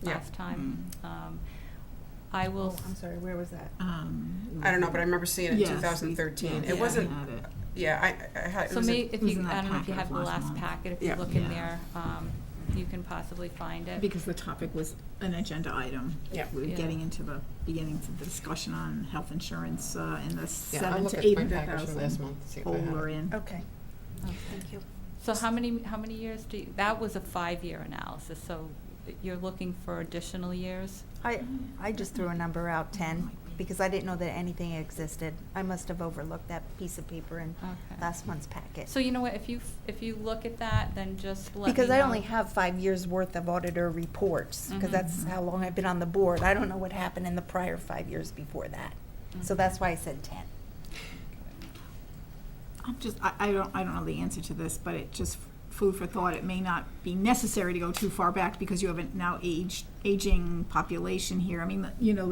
Yeah. last time. I will. I'm sorry, where was that? I don't know, but I remember seeing it in Yes, 2013. we- It yeah, wasn't, we had it. yeah, I had, it So was, maybe if was you, in that I don't know if you packet have the last last month. packet, if you Yeah. look in Yeah. there, you can possibly find it. Because the topic was an agenda item. Yeah. We were Yeah. getting into the beginnings of the discussion on health insurance in the yeah, I'll 7 look to at 800,000 my package from last month to see if I hole have we're it. in. Okay. Oh, thank you. So how many years do you, that was a 5-year analysis, so you're looking for additional years? I just threw a number out, 10, because I didn't know that anything existed. I must have overlooked that piece of paper in Okay. last month's packet. So you know what, if you look at that, then just let me know. Because I only have 5 years' worth of auditor reports, because Mhm. that's how long I've been on the board. I don't know what happened in the prior 5 years before that. So that's why I said 10. I don't know the answer to this, but it just food for thought. It may not be necessary to go too far back because you have a now aging population here. I mean,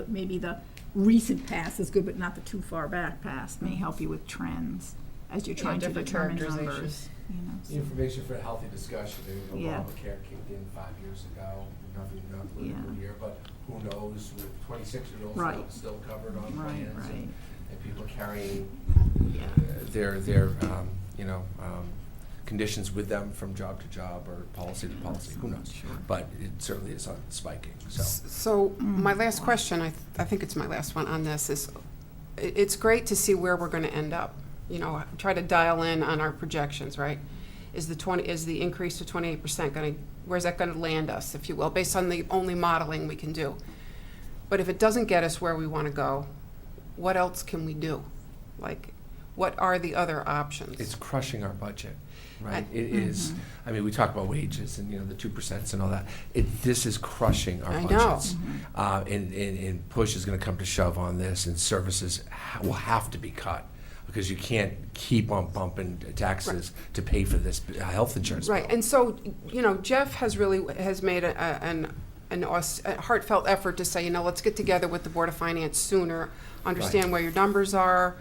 maybe the recent past is good, but not the too far back past may help you with trends as you're Yeah, trying to different determine characterization. numbers. The information for a healthy discussion, Yeah. Obamacare kicked in 5 years ago, nothing, not political Yeah. year, but who knows, with 26-year-olds Right. still covered on Right, plans, right. and people carrying Yeah. their conditions with them from job to job or policy to policy, who knows? Sure. But it certainly is on spiking, so. So my last question, I think it's my last one on this, is it's great to see where we're going to end up. Try to dial in on our projections, right? Is the increase to 28% where's that going to land us, if you will, based on the only modeling we can do? But if it doesn't get us where we want to go, what else can we do? Like, what are the other options? It's crushing our budget, right? I- It is, I mean, we talk about wages and, the 2% and all that. This is crushing our I know. budgets. And push is gonna come to shove on this, and services will have to be cut, because you can't keep on bumping taxes to pay for this health insurance bill. Right, and so, Jeff has made a heartfelt effort to say, let's get together with the Board of Finance sooner, understand Right. where your numbers are,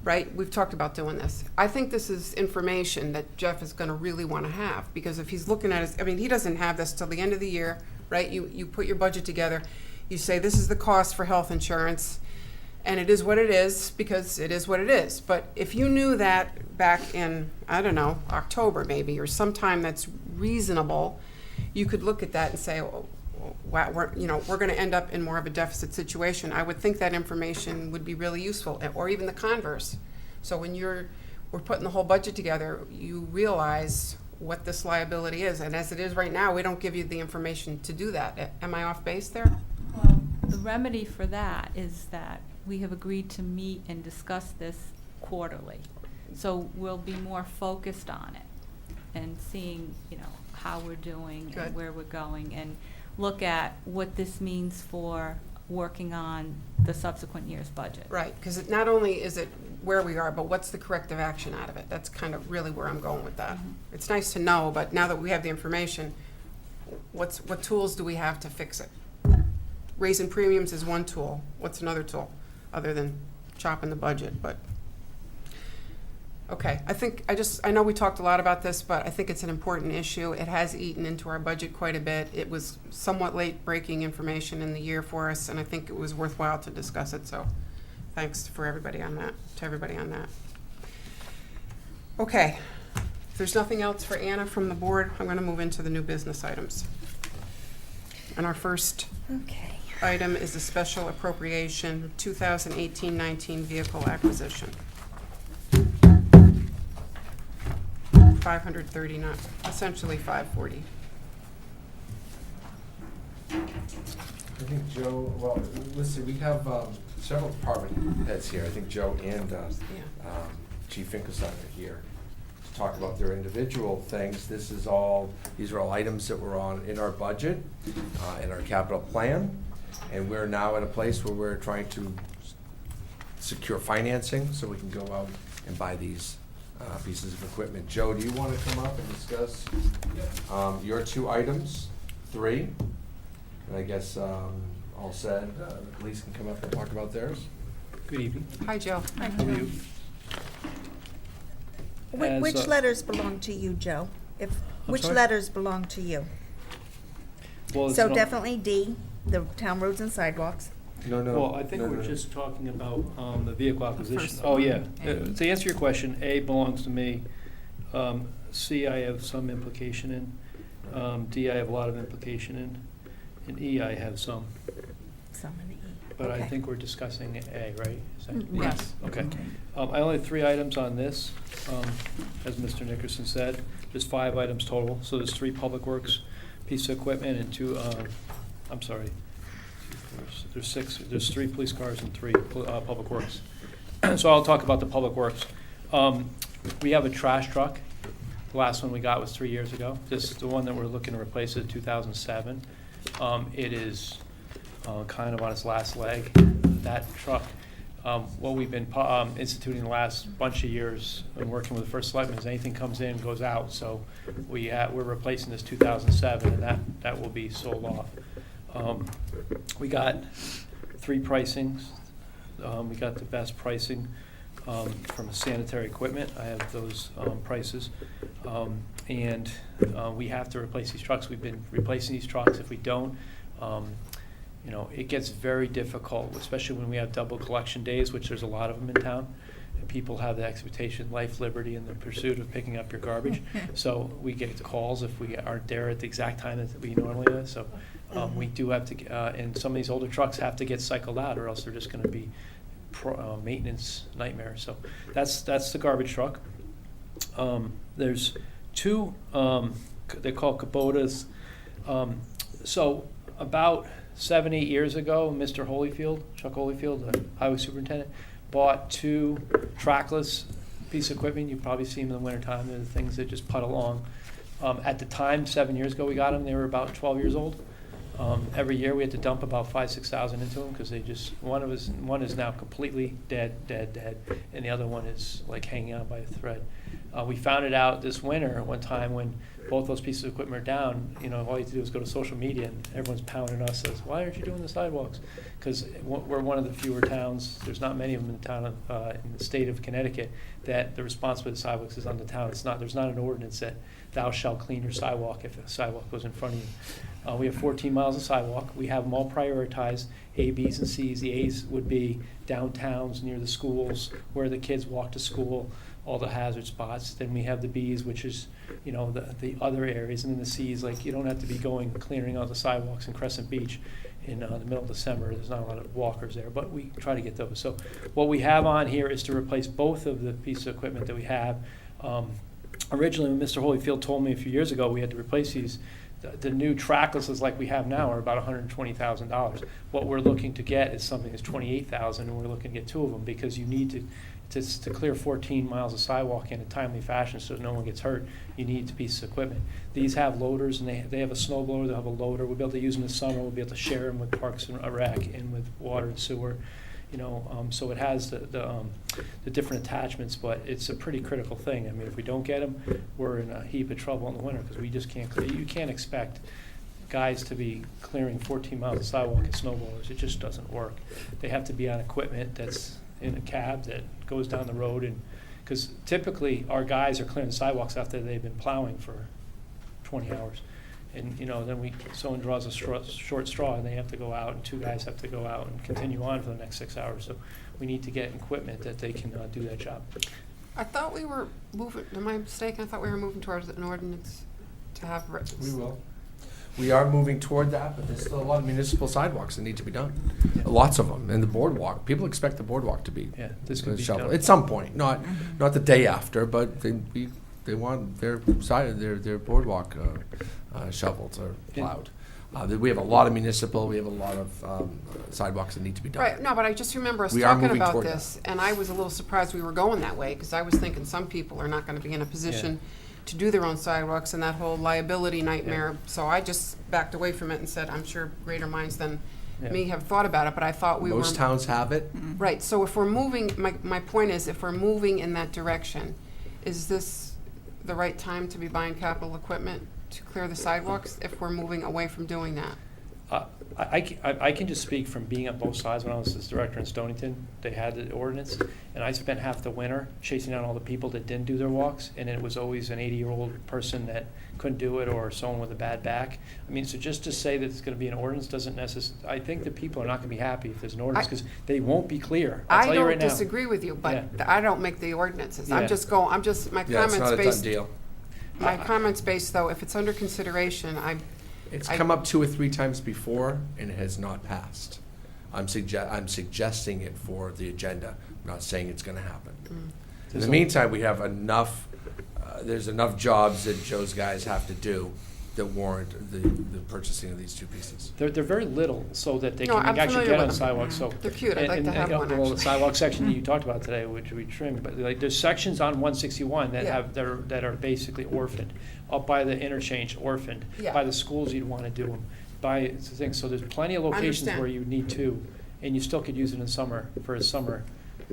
right? We've talked about doing this. I think this is information that Jeff is gonna really wanna have, because if he's looking at he doesn't have this till the end of the year, right? You put your budget together, you say, this is the cost for health insurance, and it is what it is, because it is what it is. But if you knew that back in, I don't know, October maybe, or sometime that's reasonable, you could look at that and say, oh, wow, we're going to end up in more of a deficit situation. I would think that information would be really useful, or even the converse. So when we're putting the whole budget together, you realize what this liability is. And as it is right now, we don't give you the information to do that. Am I off base there? Well, the remedy for that is that we have agreed to meet and discuss this quarterly. So we'll be more focused on it and seeing, how we're doing Good. and where we're going, and look at what this means for working on the subsequent year's budget. Right, because not only is it where we are, but what's the corrective action out of it? That's kind of really where I'm going with that. It's nice to know, but now that we have the information, what tools do we have to fix it? Raising premiums is one tool. What's another tool, other than chopping the budget? But okay, I know we talked a lot about this, but I think it's an important issue. It has eaten into our budget quite a bit. It was somewhat late breaking information in the year for us, and I think it was worthwhile to discuss it. So thanks to everybody on that. Okay, if there's nothing else for Anna from the board, I'm going to move into the new business items. And our first Okay. item is the special appropriation 2018-19 vehicle acquisition. 539, essentially 540. I think Joe, well, listen, we have several department heads here. I think Joe and Chief Finkelstein are here to talk about their individual things. These are all items that were in our budget, in our capital plan, and we're now at a place where we're trying to secure financing so we can go out and buy these pieces of equipment. Joe, do you want to come up and discuss your 2 items, 3? And I guess all said, the police can come up and talk about theirs. Good evening. Hi, Joe. How are you? Which letters belong to you, Joe? Which sorry? letters belong to you? Well, it's So not- definitely D, the town roads and sidewalks. No, no. Well, I think no, we're no. just talking about the vehicle acquisition. first Oh, one, yeah. A. To answer your question, A belongs to me. C, I have some implication in. D, I have a lot of implication in. And E, I have some. Some in the E. But I Okay. think we're discussing A, right? Is that- Yes. Okay. I only have 3 items on this, as Mr. Nickerson said. There's 5 items total, so there's 3 public works piece of equipment and 2, I'm sorry, there's 6, there's 3 police cars and 3 public works. So I'll talk about the public works. We have a trash truck. The last one we got was 3 years ago. This is the one that we're looking to replace in 2007. It is kind of on its last leg. That truck, what we've been instituting the last bunch of years and working with the first selectmen is anything comes in, goes out. So we're replacing this 2007, and that will be sold off. We got 3 pricings. We got the best pricing from sanitary equipment. I have those prices. And we have to replace these trucks. We've been replacing these trucks. If we don't, it gets very difficult, especially when we have double collection days, which there's a lot of them in town. And people have the expectation, life, liberty, and the pursuit of picking up your garbage. So we get calls if we aren't there at the exact time that we normally are. So we do have to, and some of these older trucks have to get cycled out, or else they're just going to be maintenance nightmare. So that's the garbage truck. There's 2, they're called Kubotas. So about 7-8 years ago, Mr. Holyfield, Chuck Holyfield, the highway superintendent, bought 2 trackless piece of equipment. You've probably seen them in the wintertime. They're the things that just putt along. At the time, 7 years ago, we got them. They were about 12 years old. Every year we had to dump about 5,000-6,000 into them because they just one is now completely dead, and the other one is like hanging on by a thread. We found it out this winter one time when both those pieces of equipment are down. All you have to do is go to social media and everyone's pounding us, says, "Why aren't you doing the sidewalks?" Because we're one of the fewer towns. There's not many of them in the town in the state of Connecticut that the responsibility of the sidewalks is on the town. There's not an ordinance that thou shalt clean your sidewalk if a sidewalk goes in front of you. We have 14 miles of sidewalk. We have them all prioritized, A, Bs, and Cs. The As would be downtowns, near the schools, where the kids walk to school, all the hazard spots. Then we have the Bs, which is, the other areas. And then the Cs, like you don't have to be clearing out the sidewalks in Crescent Beach in the middle of December. There's not a lot of walkers there, but we try to get those. So what we have on here is to replace both of the pieces of equipment that we have. Originally, when Mr. Holyfield told me a few years ago we had to replace these, the new tracklesses like we have now are about $120,000. What we're looking to get is something that's $28,000, and we're looking to get 2 of them because you need to clear 14 miles of sidewalk in a timely fashion so no one gets hurt. You need a piece of equipment. These have loaders, and they have a snow blower. They'll have a loader. We'll be able to use them in the summer. We'll be able to share them with Parks and Rec and with water and sewer. So it has the different attachments, but it's a pretty critical thing. I mean, if we don't get them, we're in a heap of trouble in the winter because we just can't clear. You can't expect guys to be clearing 14 miles of sidewalk in snow blowers. It just doesn't work. They have to be on equipment that's in a cab that goes down the road, and because typically our guys are clearing the sidewalks after they've been plowing for 20 hours. And, then someone draws a short straw and they have to go out, and 2 guys have to go out and continue on for the next 6 hours. So we need to get equipment that they can do that job. I thought we were moving, am I mistaken? I thought we were moving towards an ordinance to have. We will. We are moving toward that, but there's still a lot of municipal sidewalks that need to be done. Lots of them. And the boardwalk, people expect the boardwalk to be This could be shoveled done. at some point, not the day after, but they want their boardwalk shoveled or plowed. We have a lot of municipal, we have a lot of sidewalks that need to be done. Right, no, but I just remember us We are talking moving about toward this, and I was a little surprised we were going that way, because I was thinking some people are not gonna be in a position to do their own sidewalks and that whole liability nightmare. So I just backed away from it and said, I'm sure greater minds than me have thought about it, but I thought we were. Most towns have it. Right, so if we're moving, my point is, if we're moving in that direction, is this the right time to be buying capital equipment to clear the sidewalks if we're moving away from doing that? I can just speak from being at both sides. When I was this director in Stonington, they had the ordinance, and I spent half the winter chasing down all the people that didn't do their walks, and it was always an 80-year-old person that couldn't do it, or someone with a bad back. I mean, so just to say that it's going to be an ordinance doesn't necessarily, I think the people are not going to be happy if there's an ordinance, because they won't be clear. I'll I tell you don't right now. disagree with you, but Yeah. I don't make the ordinances. Yeah. My Yeah, it's comments not a done based, deal. my comments based, though, if it's under consideration, It's I- come up 2 or 3 times before, and it has not passed. I'm suggesting it for the agenda, I'm not saying it's gonna happen. In the meantime, we have enough, there's enough jobs that Joe's guys have to do that warrant the purchasing of these 2 pieces. They're very little, so that they No, can I'm actually familiar get on with them. sidewalks, so. They're cute. I'd like to have one, Well, the actually. sidewalk section that you talked about today, which we trimmed, but like, there's sections on 161 that Yeah. have, that are basically orphaned. Up by the interchange, orphaned. Yeah. By the schools, you'd want to do them. By the thing, so there's plenty of locations Understand. where you need to, and you still could use it in summer, for a summer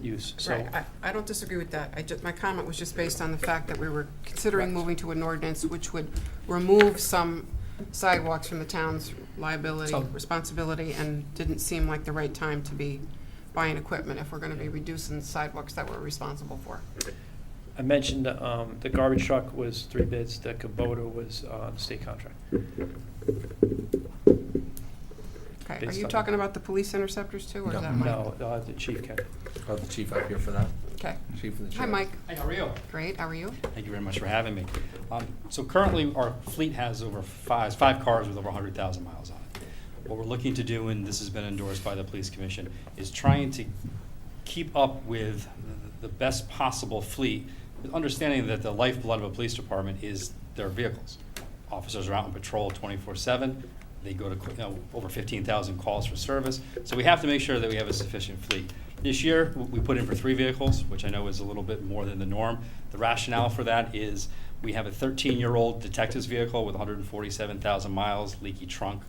use, so. right, I don't disagree with that. My comment was just based on the fact that we were considering Correct. moving to an ordinance which would remove some sidewalks from the town's liability, Some. responsibility, and didn't seem like the right time to be buying equipment if we're gonna be reducing sidewalks that we're responsible for. I mentioned, the garbage truck was 3 bids, the Kubota was, state contract. Okay, are Based you on- talking about the police interceptors too, or is No. that Mike? No, the chief can. Got the chief up here for that. Okay. Chief and the Hi, chair. Mike. Hey, how are you? Great, how are you? Thank you very much for having me. So currently, our fleet has over five cars with over 100,000 miles on it. What we're looking to do, and this has been endorsed by the police commission, is trying to keep up with the best possible fleet, with understanding that the lifeblood of a police department is their vehicles. Officers are out on patrol 24/7. They go to over 15,000 calls for service. So we have to make sure that we have a sufficient fleet. This year, we put in for 3 vehicles, which I know is a little bit more than the norm. The rationale for that is we have a 13-year-old detective's vehicle with 147,000 miles, leaky trunk.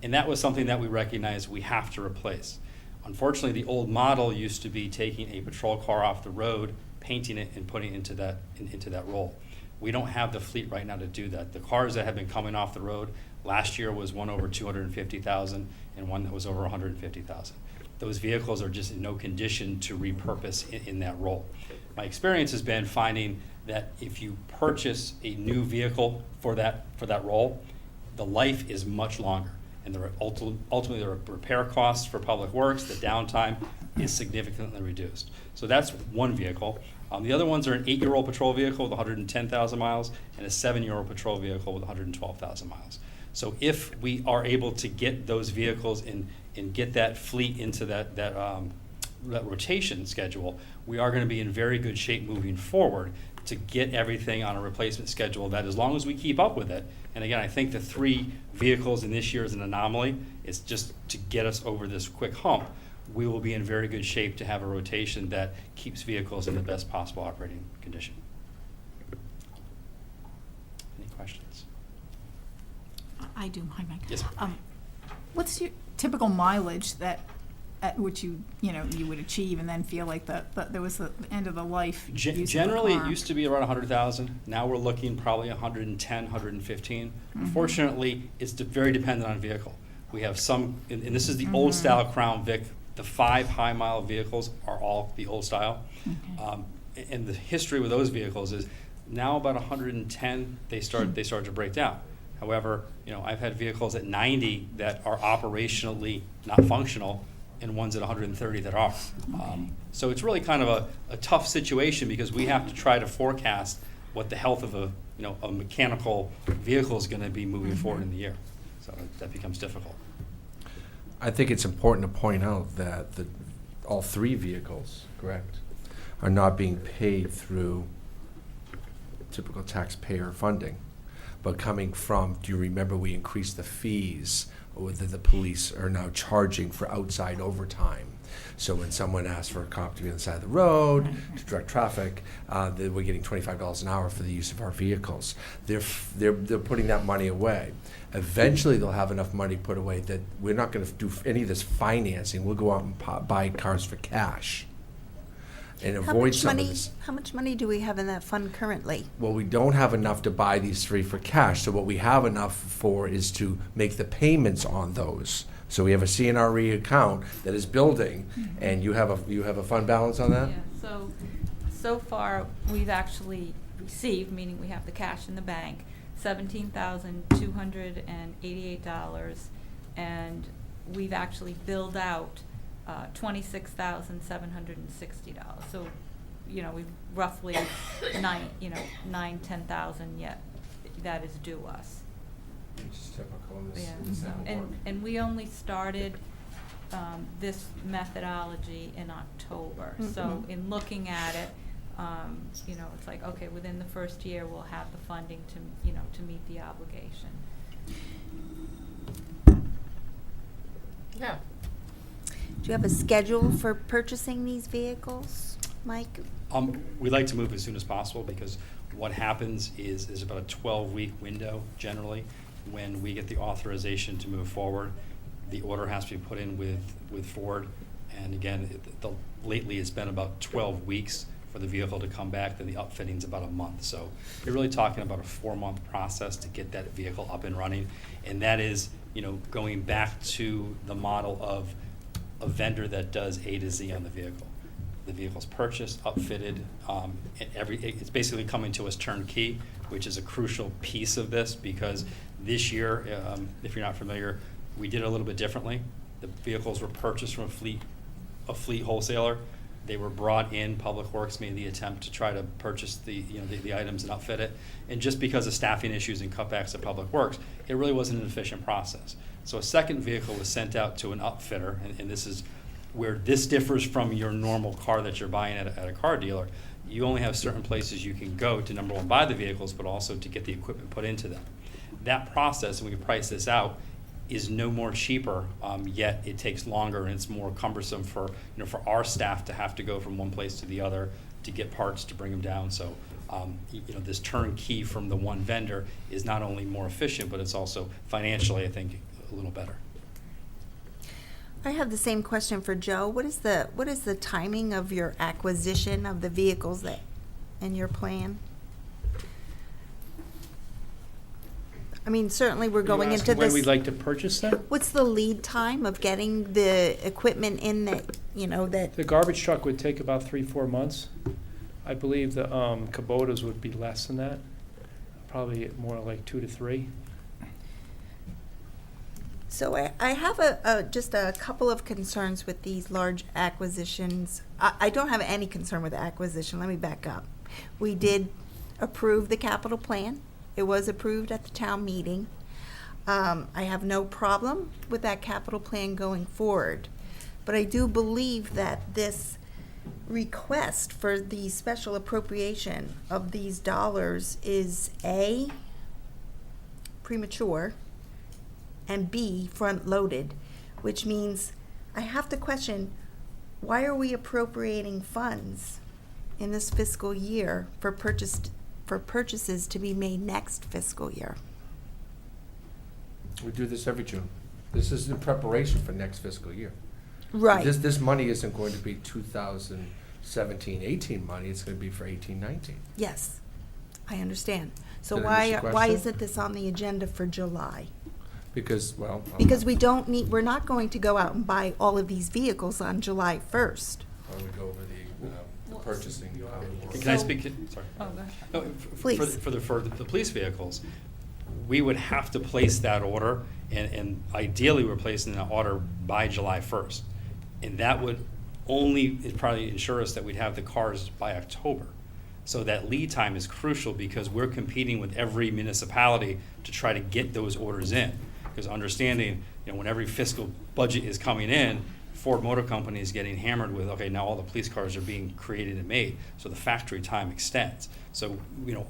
And that was something that we recognized we have to replace. Unfortunately, the old model used to be taking a patrol car off the road, painting it, and putting it into that role. We don't have the fleet right now to do that. The cars that have been coming off the road, last year was one over 250,000 and one that was over 150,000. Those vehicles are just in no condition to repurpose in that role. My experience has been finding that if you purchase a new vehicle for that role, the life is much longer. And ultimately, the repair costs for public works, the downtime is significantly reduced. So that's one vehicle. The other ones are an 8-year-old patrol vehicle with 110,000 miles and a 7-year-old patrol vehicle with 112,000 miles. So if we are able to get those vehicles and get that fleet into that rotation schedule, we are going to be in very good shape moving forward to get everything on a replacement schedule that, as long as we keep up with it, and again, I think the 3 vehicles in this year is an anomaly. It's just to get us over this quick hump. We will be in very good shape to have a rotation that keeps vehicles in the best possible operating condition. Any questions? I do, hi Mike. Yes. What's your typical mileage that, at which you would achieve and then feel like there was the end of the life use of the Generally, car? it used to be around 100,000. Now we're looking probably 110, 115. Unfortunately, it's very dependent on vehicle. We have some, and this is the old style Crown Vic. The 5 high mile vehicles are all the old style. And the history with those vehicles is now about 110, they start to break down. However, I've had vehicles at 90 that are operationally not functional, and ones at 130 that are. So it's really kind of a tough situation, because we have to try to forecast what the health of a mechanical vehicle is going to be moving forward in the year. So that becomes difficult. I think it's important to point out that all 3 vehicles, correct, are not being paid through typical taxpayer funding, but coming from, do you remember we increased the fees that the police are now charging for outside overtime? So when someone asks for a cop to be on the side of the road to direct traffic, we're getting $25 an hour for the use of our vehicles. They're putting that money away. Eventually, they'll have enough money put away that we're not going to do any of this financing. We'll go out and buy cars for cash and avoid some of this. How much money do we have in that fund currently? Well, we don't have enough to buy these 3 for cash. So what we have enough for is to make the payments on those, So we have a CNRE account that is building, and you have a fund balance on that? Yeah, so far, we've actually received, meaning we have the cash in the bank, $17,288, and we've actually billed out $26,760. So, we've roughly $9,000-10,000 yet that is due us. Which is typical in Yeah, this so, and we only started this methodology in October. So Mhm. in looking at it, it's like, okay, within the first year, we'll have the funding to meet the obligation. Yeah. Do you have a schedule for purchasing these vehicles, Mike? We'd like to move as soon as possible, because what happens is there's about a 12-week window generally when we get the authorization to move forward. The order has to be put in with Ford, and again, lately it's been about 12 weeks for the vehicle to come back, then the upfitting's about a month. So you're really talking about a 4-month process to get that vehicle up and running, and that is, going back to the model of a vendor that does A to Z on the vehicle. The vehicle's purchased, upfitted, and it's basically coming to us turnkey, which is a crucial piece of this, because this year, if you're not familiar, we did it a little bit differently. The vehicles were purchased from a fleet wholesaler. They were brought in. Public Works made the attempt to try to purchase the items and outfit it. And just because of staffing issues and cutbacks at Public Works, it really wasn't an efficient process. So a second vehicle was sent out to an upfitter, and this is where this differs from your normal car that you're buying at a car dealer. You only have certain places you can go to, number one, buy the vehicles, but also to get the equipment put into them. That process, and we price this out, is no more cheaper, yet it takes longer and it's more cumbersome for our staff to have to go from one place to the other to get parts to bring them down. So this turnkey from the one vendor is not only more efficient, but it's also financially, I think, a little better. I have the same question for Joe. What is the timing of your acquisition of the vehicles in your plan? I mean, certainly we're going You into asking when this. we'd like to purchase them? What's the lead time of getting the equipment in that, that? The garbage truck would take about 3-4 months. I believe the Kubotas would be less than that, probably more like 2 to 3. So I have just a couple of concerns with these large acquisitions. I don't have any concern with the acquisition. Let me back up. We did approve the capital plan. It was approved at the town meeting. I have no problem with that capital plan going forward. But I do believe that this request for the special appropriation of these dollars is A, premature, and B, front-loaded, which means I have to question, why are we appropriating funds in this fiscal year for purchases to be made next fiscal year? We do this every June. This is in preparation for next fiscal year. Right. This money isn't going to be 2017-18 money, it's going to be for 18-19. Yes, I understand. So Did I miss your why question? isn't this on the agenda for July? Because, well. Because we're not going to go out and buy all of these vehicles on July 1st. Why don't we go over the purchasing? Can I speak? Sorry. Oh, go ahead. No, Please. For the police vehicles, we would have to place that order, and ideally we're placing that order by July 1st. And that would it'd probably ensure us that we'd have the cars by October. So that lead time is crucial, because we're competing with every municipality to try to get those orders in. Because understanding, when every fiscal budget is coming in, Ford Motor Company is getting hammered with, okay, now all the police cars are being created and made, so the factory time extends. So,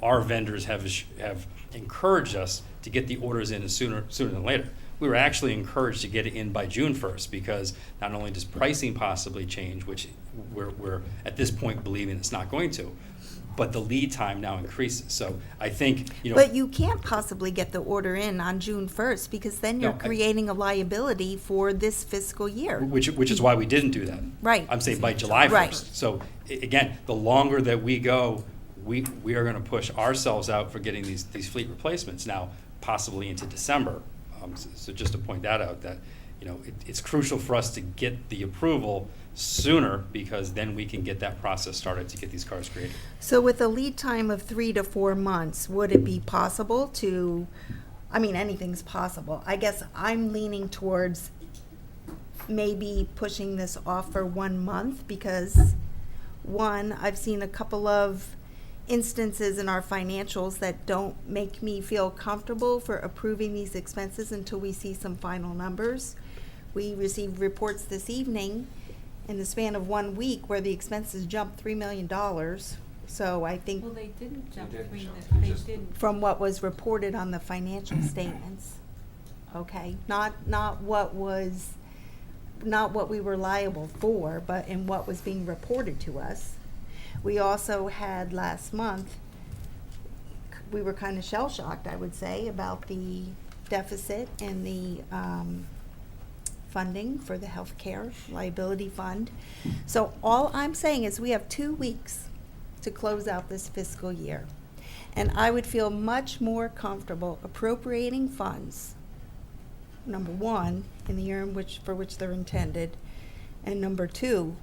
our vendors have encouraged us to get the orders in sooner than later. We were actually encouraged to get it in by June 1st, because not only does pricing possibly change, which we're at this point believing it's not going to, but the lead time now increases. So I think, But you can't possibly get the order in on June 1st, because then you're No, creating a liability for this fiscal year. which is why we didn't do that. Right. I'm saying by July 1st. Right. So again, the longer that we go, we are going to push ourselves out for getting these fleet replacements now, possibly into December. So just to point that out, that you know, it's crucial for us to get the approval sooner, because then we can get that process started to get these cars created. So with a lead time of 3 to 4 months, would it be possible to, I mean, anything's possible. I guess I'm leaning towards maybe pushing this off for 1 month because, one, I've seen a couple of instances in our financials that don't make me feel comfortable for approving these expenses until we see some final numbers. We received reports this evening in the span of 1 week where the expenses jumped $3 million. So I think Well, they didn't jump didn't 3 jump, minutes, they they just- didn't. from what was reported on the financial statements, okay? Not what we were liable for, but in what was being reported to us. We also had last month, we were kind of shell-shocked, I would say, about the deficit in the funding for the healthcare liability fund. So all I'm saying is we have 2 weeks to close out this fiscal year. And I would feel much more comfortable appropriating funds, number one, in the year for which they're intended, and number two,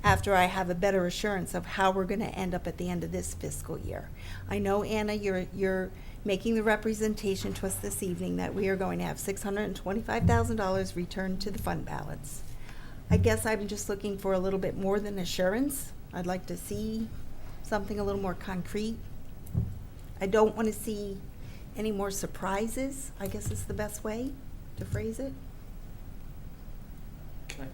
after I have a better assurance of how we're going to end up at the end of this fiscal year. I know, Anna, you're making the representation to us this evening that we are going to have $625,000 returned to the fund balance. I guess I'm just looking for a little bit more than assurance. I'd like to see something a little more concrete. I don't want to see any more surprises, I guess is the best way to phrase it.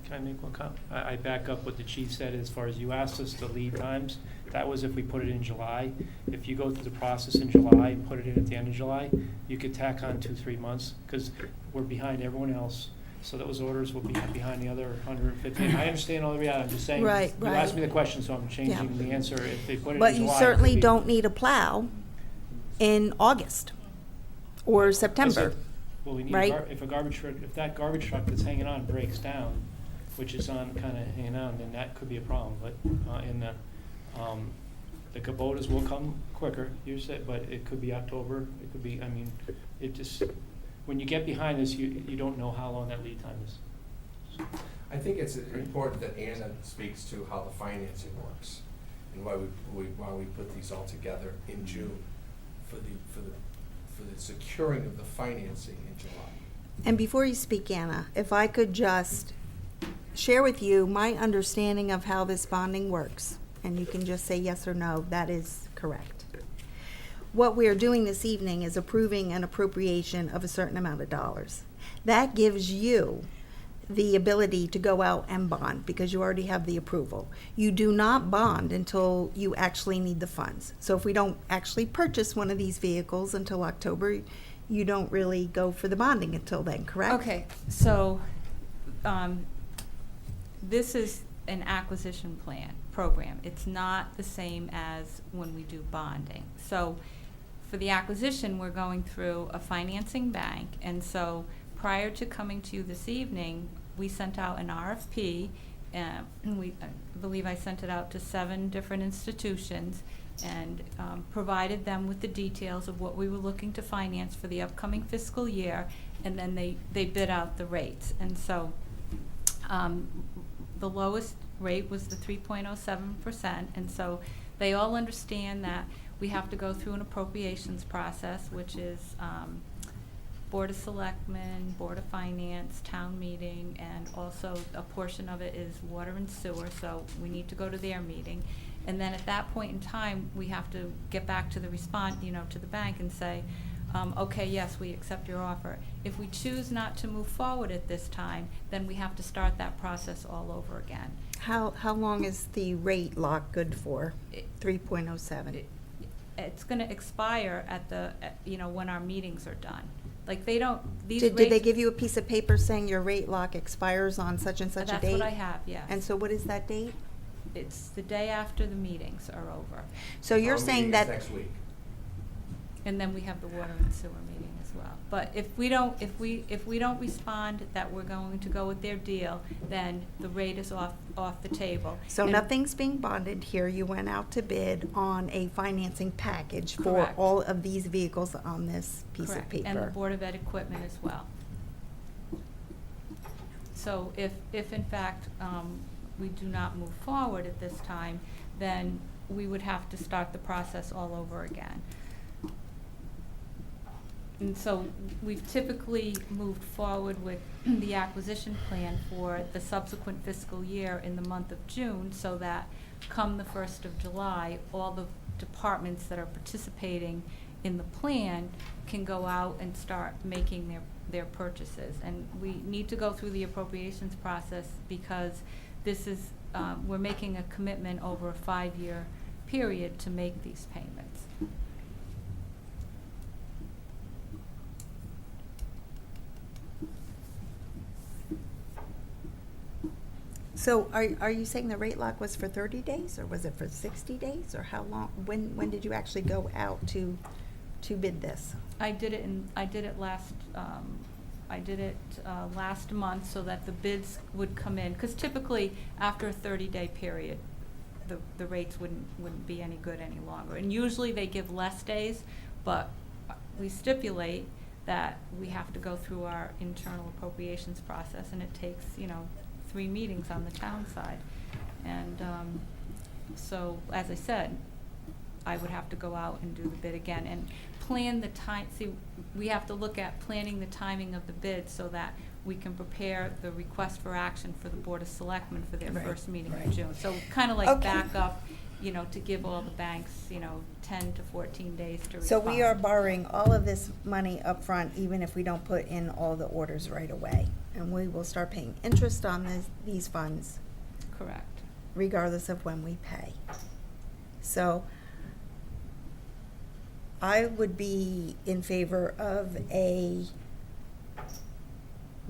Can I make one comment? I back up what the chief said as far as you asked us to lead times. That was if we put it in July. If you go through the process in July and put it in at the end of July, you could tack on 2-3 months because we're behind everyone else. So those orders will be behind the other 150. I understand all the reality. I'm just saying, Right, you right. asked me the question, so I'm changing Yeah. the answer. If they put it But in July. you it certainly could be- don't need a plow in August or September. Well, we need, right? if a garbage truck, if that garbage truck that's hanging on breaks down, which is on, kind of hanging on, then that could be a problem. But the Kubotas will come quicker, you said, but it could be October, it could be, I mean, it just, when you get behind this, you don't know how long that lead time is. I think it's important that Anna speaks to how the financing works and why we put these all together in June for the securing of the financing in July. And before you speak, Anna, if I could just share with you my understanding of how this bonding works, and you can just say yes or no, that is correct. What we are doing this evening is approving an appropriation of a certain amount of dollars. That gives you the ability to go out and bond because you already have the approval. You do not bond until you actually need the funds. So if we don't actually purchase one of these vehicles until October, you don't really go for the bonding until then, correct? Okay, so, this is an acquisition program. It's not the same as when we do bonding. So, for the acquisition, we're going through a financing bank, and so prior to coming to you this evening, we sent out an RFP, and I believe I sent it out to 7 different institutions, and provided them with the details of what we were looking to finance for the upcoming fiscal year, and then they bid out the rates. And so the lowest rate was the 3.07%, and so they all understand that we have to go through an appropriations process, which is Board of Selectmen, Board of Finance, Town Meeting, and also a portion of it is Water and Sewer, so we need to go to their meeting. And then at that point in time, we have to get back to the to the bank and say, okay, yes, we accept your offer. If we choose not to move forward at this time, then we have to start that process all over again. How long is the rate lock good for? It- 3.07. It's gonna expire when our meetings are done. Like, they don't, these Did they rates- give you a piece of paper saying your rate lock expires on such and such a date? That's what I have, yes. And so what is that date? It's the day after the meetings are over. So you're Our saying meeting that. is next week. And then we have the water and sewer meeting as well. But if we don't respond that we're going to go with their deal, then the rate is off the table. So And- nothing's being bonded here. You went out to bid on a financing package for Correct. all of these vehicles on this piece of Correct. paper. And the Board of Ed equipment as well. so if in fact, we do not move forward at this time, then we would have to start the process all over again. And so we've typically moved forward with the acquisition plan for the subsequent fiscal year in the month of June, so that come the 1st of July, all the departments that are participating in the plan can go out and start making their purchases. And we need to go through the appropriations process because this is, we're making a commitment over a 5-year period to make these payments. So are you saying the rate lock was for 30 days, or was it for 60 days, or how long? When did you actually go out to bid this? I did it last month so that the bids would come in, because typically after a 30-day period, the rates wouldn't be any good any longer. And usually they give less days, but we stipulate that we have to go through our internal appropriations process, and it takes, 3 meetings on the town side. And so, as I said, I would have to go out and do the bid again and plan the time. See, we have to look at planning the timing of the bid so that we can prepare the request for action for the Board of Selectmen for their Right, first meeting in right. June. So kind of like Okay. back up, to give all the banks, 10 to 14 days to respond. So we are borrowing all of this money up front, even if we don't put in all the orders right away. And we will start paying interest on these funds Correct. regardless of when we pay. So I would be in favor of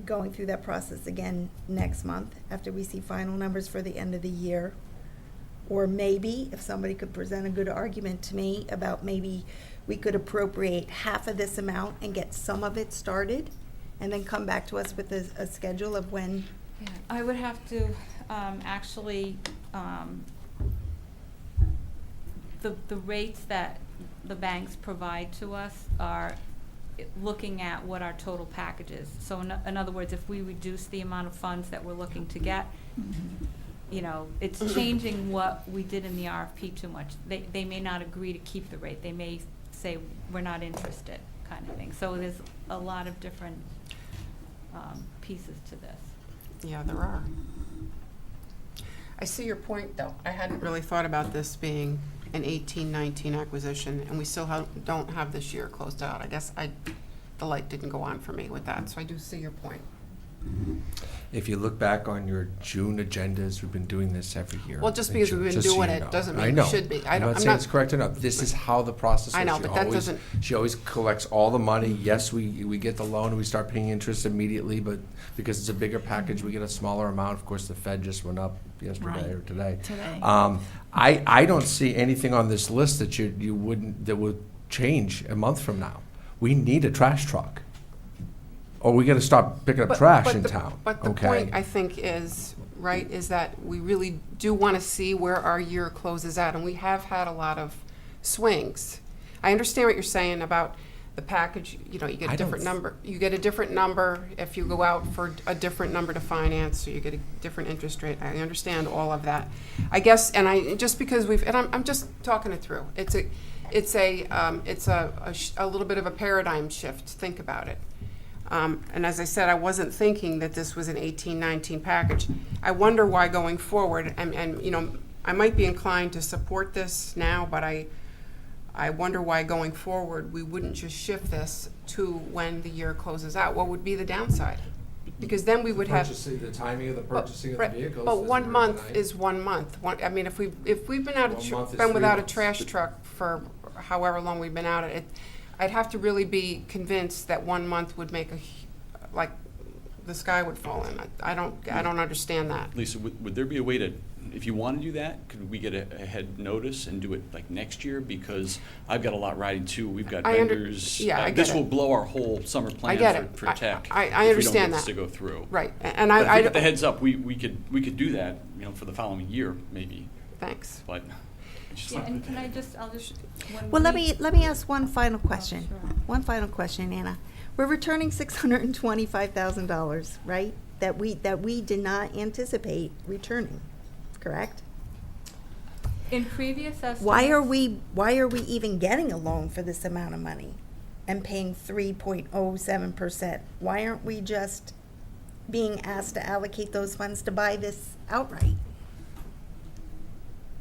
going through that process again next month after we see final numbers for the end of the year. Or maybe, if somebody could present a good argument to me about maybe we could appropriate half of this amount and get some of it started, and then come back to us with a schedule of when. Yeah, I would have to actually, the rates that the banks provide to us are looking at what our total package is. So in other words, if we reduce the amount of funds that we're looking to get, it's changing what we did in the RFP too much. They may not agree to keep the rate. They may say, we're not interested, kind of thing. So there's a lot of different pieces to this. Yeah, there are. I see your point, though. I hadn't really thought about this being an 18-19 acquisition, and we still don't have this year closed out. I guess the light didn't go on for me with that, so I do see your point. If you look back on your June agendas, we've been doing this every year. Well, just in because June, we've been just so doing you it know. doesn't I mean know. we should be. I'm not saying it's correct enough. This is how the process I is. know, She but that always- doesn't- She always collects all the money. Yes, we get the loan and we start paying interest immediately, but because it's a bigger package, we get a smaller amount. Of course, the Fed just went up yesterday Right. or today. Today. I don't see anything on this list that that would change a month from now. We need a trash truck. Or we gotta stop picking up trash in town, But the okay? point, I think, is that we really do want to see where our year closes out, and we have had a lot of swings. I understand what you're saying about the package, you get I a don't different number. You get a different number if you go out for a different number to finance, or you get a different interest rate. I understand all of that. I guess, and just because I'm just talking it through. It's a little bit of a paradigm shift. Think about it. And as I said, I wasn't thinking that this was an 18-19 package. I wonder why going forward, and I might be inclined to support this now, but I wonder why going forward we wouldn't just shift this to when the year closes out. What would be the downside? Because then we would have. The timing of the purchasing of the Right, vehicles. but doesn't 1 hurt month tonight. is 1 month. If we've been out 1 month is been 3 without a months. trash truck for however long we've been out at it, I'd have to really be convinced that 1 month would make like the sky would fall in. I don't understand that. Lisa, would there be a way to, if you want to do that, could we get a head notice and do it like next year? Because I've got a lot riding too. We've got vendors. Yeah, I get This it. will blow our whole summer plan get it. for tech. I understand if we don't get this that. to go through. Right, and But if I we get the heads up, we could do that, for the following year maybe. Thanks. But it's just Yeah, not- and can I'll just. when Well, we- let me ask one final question. sure. One final question, Anna. We're returning $625,000, right? that we did not anticipate returning, correct? In previous estimates. Why are we even getting a loan for this amount of money and paying 3.07%? Why aren't we just being asked to allocate those funds to buy this outright?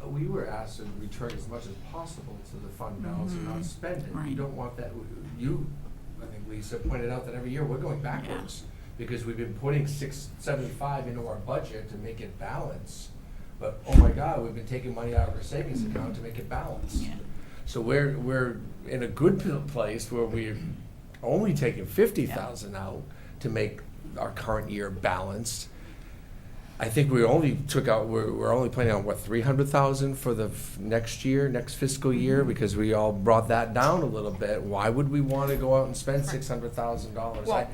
We were asked to return as much as possible to the fund balance and not spend it. You Right. don't want that, I think Lisa pointed out that every year we're going backwards. Because we've been putting 675 into our budget to make it balance. But, oh my God, we've been taking money out of our savings account to make it balance. Yeah. So we're in a good place where we're only taking 50,000 out to make our current year balanced. I think we only took out, we're only planning on, what, 300,000 for the next fiscal year? Because we all brought that down a little bit. Why would we want to go out and spend $600,000? Well,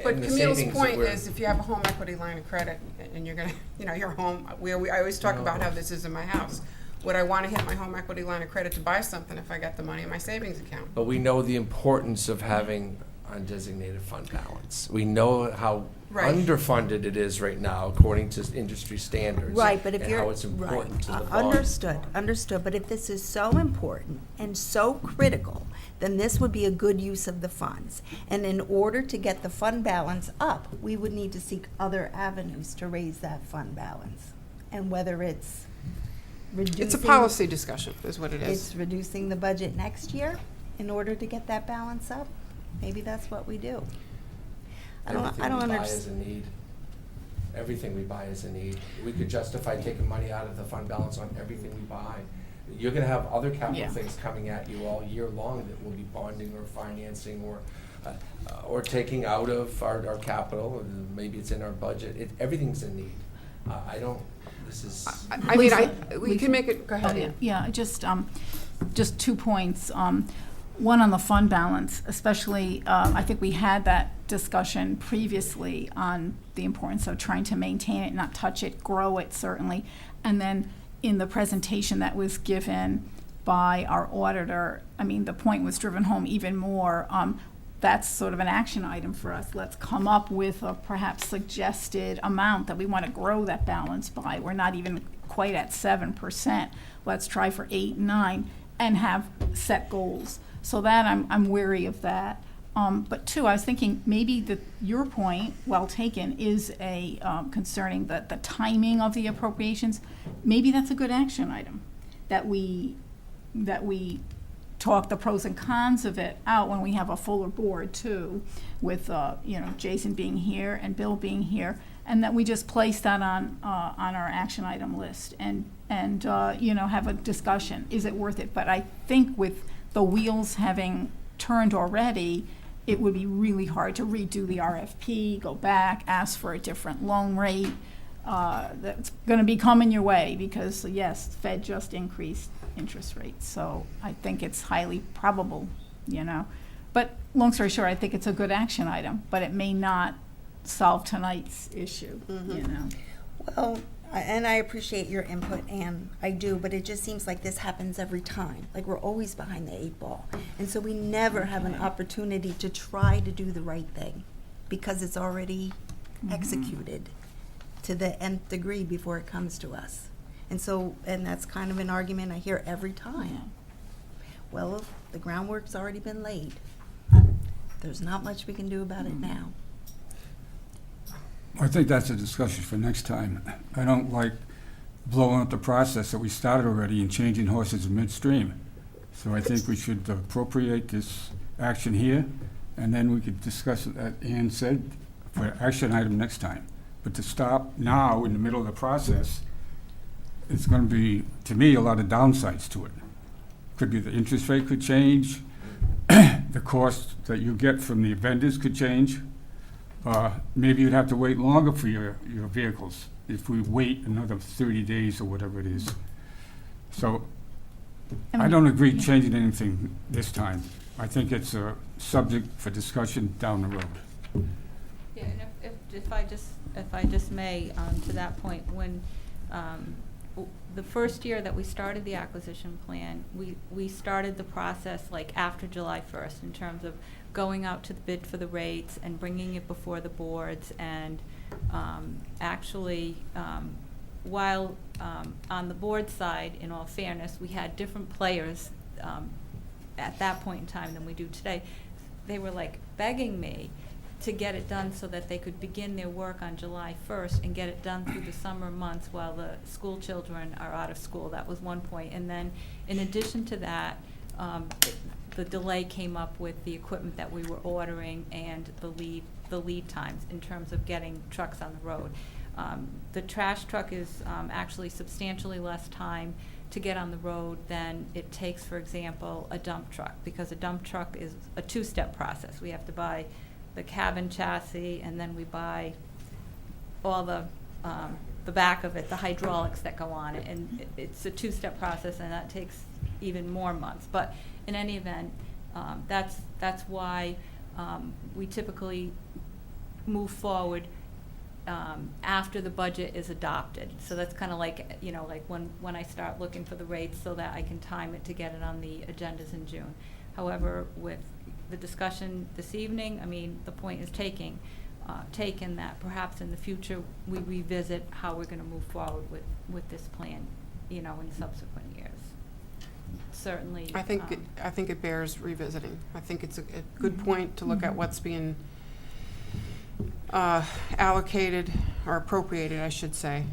but Camille's point is, if you have a home equity line of credit and you're gonna, your home, I always talk about how this is in my house. Would I wanna hit my home equity line of credit to buy something if I got the money in my savings account? But we know the importance of having undesignated fund balance. We know how Right. underfunded it is right now, according to industry standards. Right, but if and you're, how it's important right, to the bond. understood, but if this is so important and so critical, then this would be a good use of the funds. And in order to get the fund balance up, we would need to seek other avenues to raise that fund balance. And whether it's reducing. It's a policy discussion, is what it It's is. reducing the budget next year in order to get that balance up, maybe that's what we do. I don't Everything we buy is understand. a need. Everything we buy is a need. We could justify taking money out of the fund balance on everything we buy. You're gonna have other capital Yeah. things coming at you all year long that will be bonding or financing or taking out of our capital, and maybe it's in our budget. Everything's a need. This is. I mean, Lisa, we can make it, go ahead, Ann. Yeah, just 2 points. One on the fund balance, especially, I think we had that discussion previously on the importance of trying to maintain it, not touch it, grow it certainly. And then in the presentation that was given by our auditor, I mean, the point was driven home even more. That's sort of an action item for us. Let's come up with a perhaps suggested amount that we want to grow that balance by. We're not even quite at 7%. Let's try for 8, 9, and have set goals. So that I'm wary of that. But 2, I was thinking maybe that your point, well taken, is concerning the timing of the appropriations. Maybe that's a good action item, that we talk the pros and cons of it out when we have a fuller board too, with Jason being here and Bill being here, and that we just place that on our action item list and have a discussion. Is it worth it? But I think with the wheels having turned already, it would be really hard to redo the RFP, go back, ask for a different loan rate. That's going to be coming your way because, yes, Fed just increased interest rates. So I think it's highly probable, But long story short, I think it's a good action item, but it may not solve tonight's issue, Well, and I appreciate your input, Ann, I do, but it just seems like this happens every time. Like we're always behind the 8 ball. And so we never have an opportunity to try to do the right thing because it's already executed to the nth degree before it comes to us. And so, and that's kind of an argument I hear every time. Well, the groundwork's already been laid. There's not much we can do about it now. I think that's a discussion for next time. I don't like blowing up the process that we started already and changing horses midstream. So I think we should appropriate this action here, and then we could discuss it, as Ann said, for action item next time. But to stop now in the middle of the process, it's going to be, to me, a lot of downsides to it. Could be the interest rate could change, the cost that you get from the vendors could change. Maybe you'd have to wait longer for your vehicles if we wait another 30 days or whatever it is. So I don't agree changing anything this time. I think it's a subject for discussion down the road. Yeah, and if I just may, to that point, when the first year that we started the acquisition plan, we started the process like after July 1st in terms of going out to the bid for the rates and bringing it before the boards and Actually, while on the board side, in all fairness, we had different players at that point in time than we do today. They were like begging me to get it done so that they could begin their work on July 1st and get it done through the summer months while the school children are out of school. That was one point. And then, in addition to that, the delay came up with the equipment that we were ordering and the lead times in terms of getting trucks on the road. The trash truck is actually substantially less time to get on the road than it takes, for example, a dump truck, because a dump truck is a two-step process. We have to buy the cabin chassis, and then we buy all the back of it, the hydraulics that go on it, and it's a two-step process, and that takes even more months. But in any event, that's why we typically move forward after the budget is adopted. So that's kind of like, you know, like when I start looking for the rates so that I can time it to get it on the agendas in June. However, with the discussion this evening, I mean, the point is taken that perhaps in the future we revisit how we're going to move forward with this plan, you know, in subsequent years. Certainly. I think it bears revisiting. I think it's a good point to look at what's being allocated or appropriated, I should say.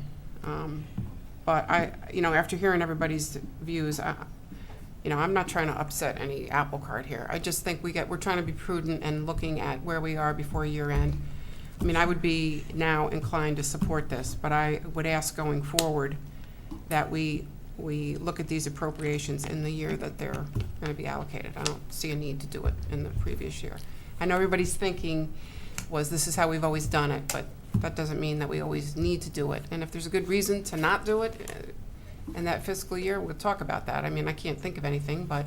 But after hearing everybody's views, I'm not trying to upset any apple cart here. I just think we're trying to be prudent and looking at where we are before year end. I mean, I would be now inclined to support this, but I would ask going forward that we look at these appropriations in the year that they're going to be allocated. I don't see a need to do it in the previous year. I know everybody's thinking this is how we've always done it, but that doesn't mean that we always need to do it. And if there's a good reason to not do it in that fiscal year, we'll talk about that. I mean, I can't think of anything, but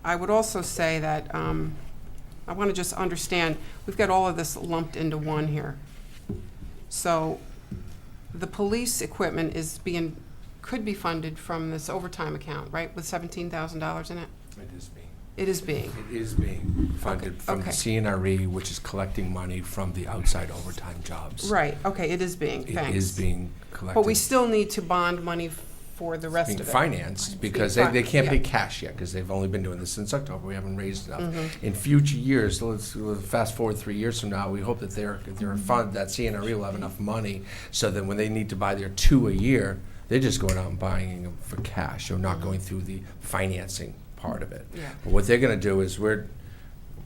I would also say that I want to just understand, we've got all of this lumped into one here. So the police equipment could be funded from this overtime account, right, with $17,000 in it? It is being. It is being. It is being funded from the CNRE, which is collecting money from the outside overtime jobs. Right, okay, it is being, It thanks. is being collected. But we still need to bond money for the rest Being of it. financed, because Being they can't yeah. pay cash yet, because they've only been doing this since October. We haven't raised enough. Mm-hmm. In future years, let's fast forward 3 years from now, we hope that they're fund, that CNRE will have enough money, so that when they need to buy their 2 a year, they're just going out and buying them for cash, or not going through the financing part of it. Yeah. But what they're gonna do is we're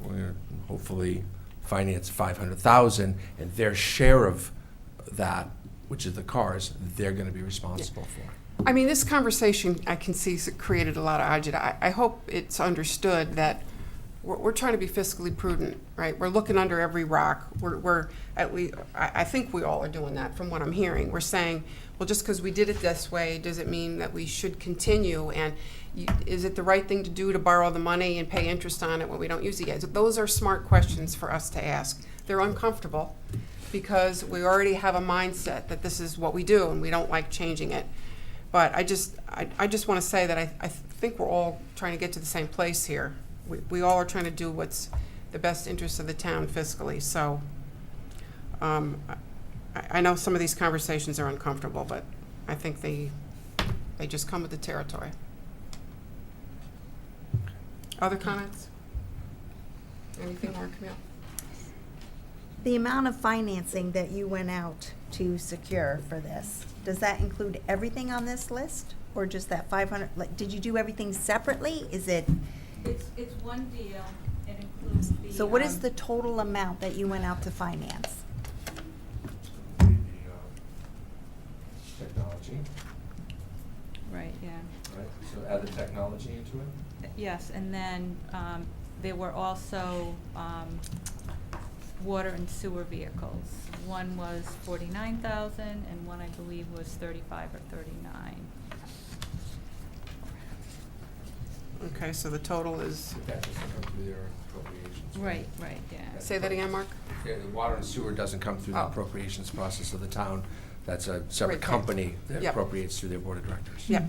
gonna hopefully finance $500,000, and their share of that, which is the cars, they're gonna be responsible for. I mean, this conversation, I can see, created a lot of agita. I hope it's understood that we're trying to be fiscally prudent, right? We're looking under every rock. I think we all are doing that from what I'm hearing. We're saying, well, just because we did it this way, does it mean that we should continue? And is it the right thing to do to borrow the money and pay interest on it when we don't use it yet? Those are smart questions for us to ask. They're uncomfortable because we already have a mindset that this is what we do and we don't like changing it. But I just want to say that I think we're all trying to get to the same place here. We all are trying to do what's the best interest of the town fiscally. So I know some of these conversations are uncomfortable, but I think they just come with the territory. Other comments? Anything more, Camille? The amount of financing that you went out to secure for this, does that include everything on this list? Or just that 500, like, did you do everything separately? Is it, It's one deal. It includes the. so what is the total amount that you went out to finance? Technology, Right, yeah. right? So add the technology into it? Yes, and then there were also water and sewer vehicles. One was 49,000 and one I believe was 35 or 39. Okay, so the total is, That doesn't come through their appropriations. Right, yeah. say that again, Mark? Yeah, the water and sewer doesn't come through the Oh. appropriations process of the town. That's a separate Right, right. company that Yep. appropriates through their board of directors. Yeah.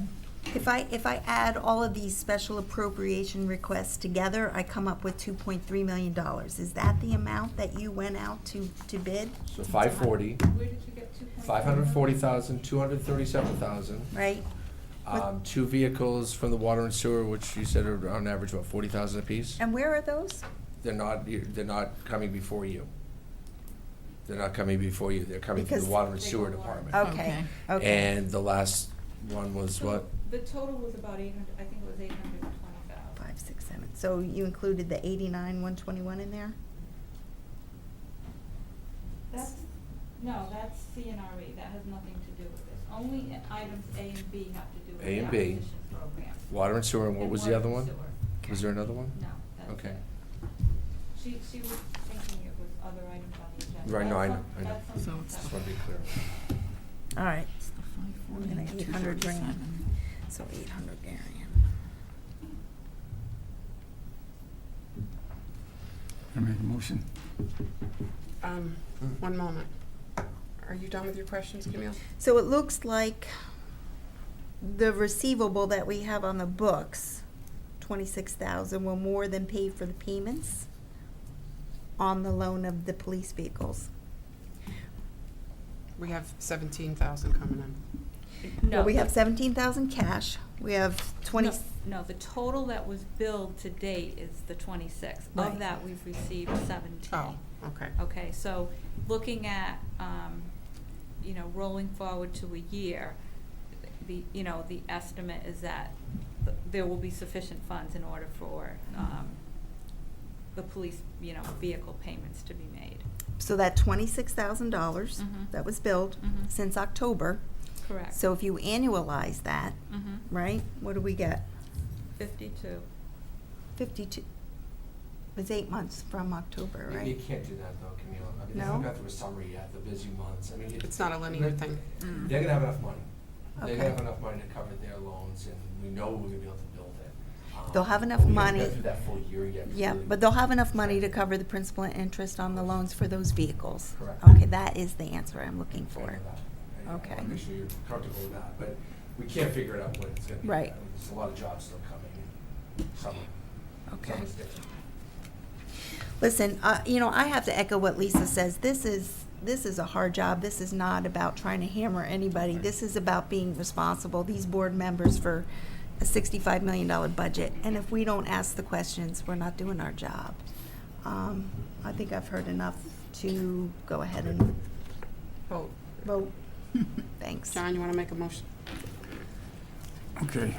If I add all of these special appropriation requests together, I come up with $2.3 million. Is that the amount that you went out to bid? So 540, Where did you get 2.3? 540,000, 237,000. Right? Two vehicles from the water and sewer, which you said are on average about 40,000 apiece. And where are those? They're not coming before you. They're not coming before you. They're coming from the Because- water and sewer department. Okay, okay. And the last one was what? The total was about 800, I think it was 820,000. 5, 6, 7. So you included the 89,121 in there? No, that's CNRE, that has nothing to do with this. Only items A and B have to do with A the and B. acquisition program. Water and sewer, and what And was the water other and one? sewer. Was there another one? No, that's Okay. it. She was thinking it was other items on the agenda. Right, no, I That's know, I know. that's something So Just want to be clear. All right. It's the 540, And 800 grand. 237. So 800 Marion. I make a motion. One moment. Are you done with your questions, Camille? So it looks like the receivable that we have on the books, 26,000, will more than pay for the payments on the loan of the police vehicles. We have 17,000 coming in. No, Well, we have the- 17,000 cash. We have 20. No, the total that was billed to date is the 26. Right. Of that, we've received 17. Oh, okay. Okay, so looking at, rolling forward to a year, the estimate is that there will be sufficient funds in order for, the police, vehicle payments to be made. So that $26,000 Mhm. that was billed Mhm. since October. Correct. So if you annualize that, Mhm. right, what do we get? 52. 52. It's 8 months from October, You right? can't do that though, Camille. I mean, they No? haven't got through a summary yet, the busy months. I mean, It's not a linear thing. They're gonna have enough money. They're Okay. gonna have enough money to cover their loans, and we know we're gonna be able to build it. They'll have enough but we money. haven't got through that full year yet. Yeah, really. but they'll have enough money to cover the principal and interest on the loans for those vehicles. Correct. Okay, that is the answer I'm looking I for. know that. I Okay. wanna make sure you're comfortable with that, but we can't figure it out when it's gonna be. Right. There's a lot of jobs still coming, and some Okay. is different. Listen, I have to echo what Lisa says. This is a hard job. This is not about trying to hammer anybody. This is about being responsible, these board members, for a $65 million budget. And if we don't ask the questions, we're not doing our job. I think I've heard enough to go ahead and Vote. vote. Thanks. John, you want to make a motion? Okay.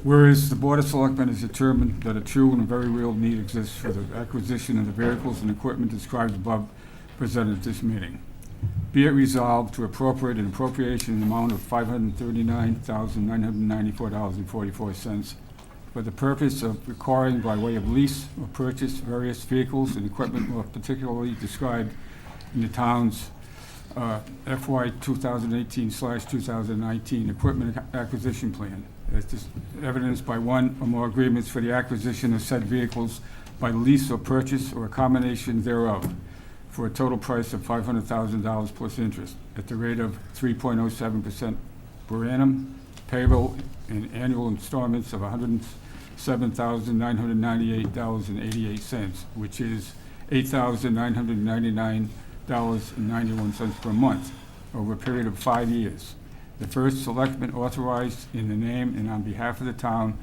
Whereas the Board of Selectmen has determined that a true and very real need exists for the acquisition of the vehicles and equipment described above presented at this meeting. Be it resolved to appropriate an appropriation in the amount of $539,994.44 for the purpose of acquiring by way of lease or purchase various vehicles and equipment more particularly described in the town's FY 2018/2019 equipment acquisition plan, as evidenced by one or more agreements for the acquisition of said vehicles by lease or purchase or a combination thereof, for a total price of $500,000 plus interest, at the rate of 3.07% per annum, payable in annual installments of $107,998.88, which is $8,999.91 per month, over a period of 5 years. The first selectman authorized in the name and on behalf of the town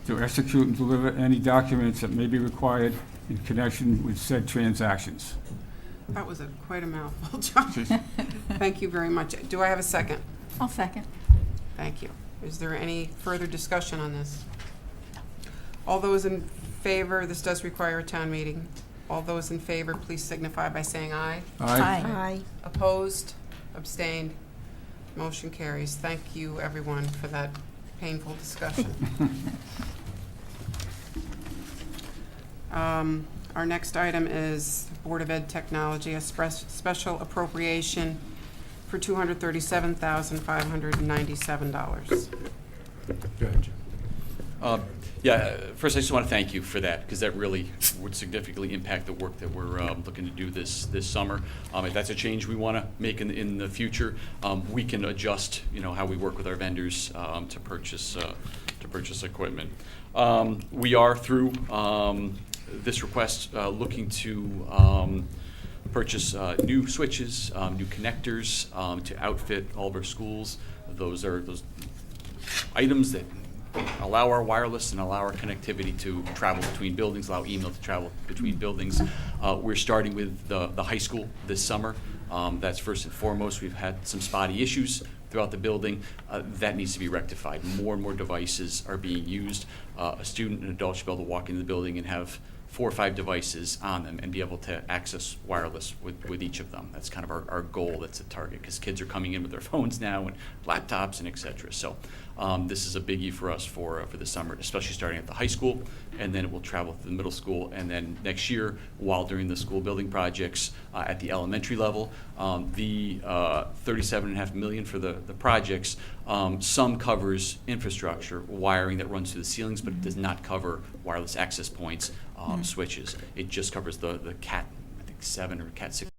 to execute and deliver any documents that may be required in connection with said transactions. That was quite a mouthful, John. Thank you very much. Do I have a second? I'll second. Thank you. Is there any further discussion on this? All those in favor, this does require a town meeting. All those in favor, please signify by saying aye. Aye. Opposed? Abstained? Motion carries. Thank you, everyone, for that painful discussion. Our next item is Board of Ed Technology, a special appropriation for $237,597. Go ahead, Jim. Yeah, first I just want to thank you for that, because that really would significantly impact the work that we're looking to do this summer. If that's a change we want to make in the future, we can adjust, how we work with our vendors to purchase equipment. We are through this request looking to purchase new switches, new connectors to outfit all of our schools. Those are those items that allow our wireless and allow our connectivity to travel between buildings, allow email to travel between buildings. We're starting with the high school this summer. That's first and foremost. We've had some spotty issues throughout the building. That needs to be rectified. More and more devices are being used. A student and adult should be able to walk into the building and have 4 or 5 devices on them and be able to access wireless with each of them. That's kind of our goal. That's a target, because kids are coming in with their phones now and laptops and et cetera. So this is a biggie for us for the summer, especially starting at the high school, and then it will travel to the middle school, and then next year, while during the school building projects at the elementary level, the $37.5 million for the projects, some covers infrastructure, wiring that runs through the ceilings, but it does not cover wireless access points, switches. It just covers the Cat, I think 7 or Cat 6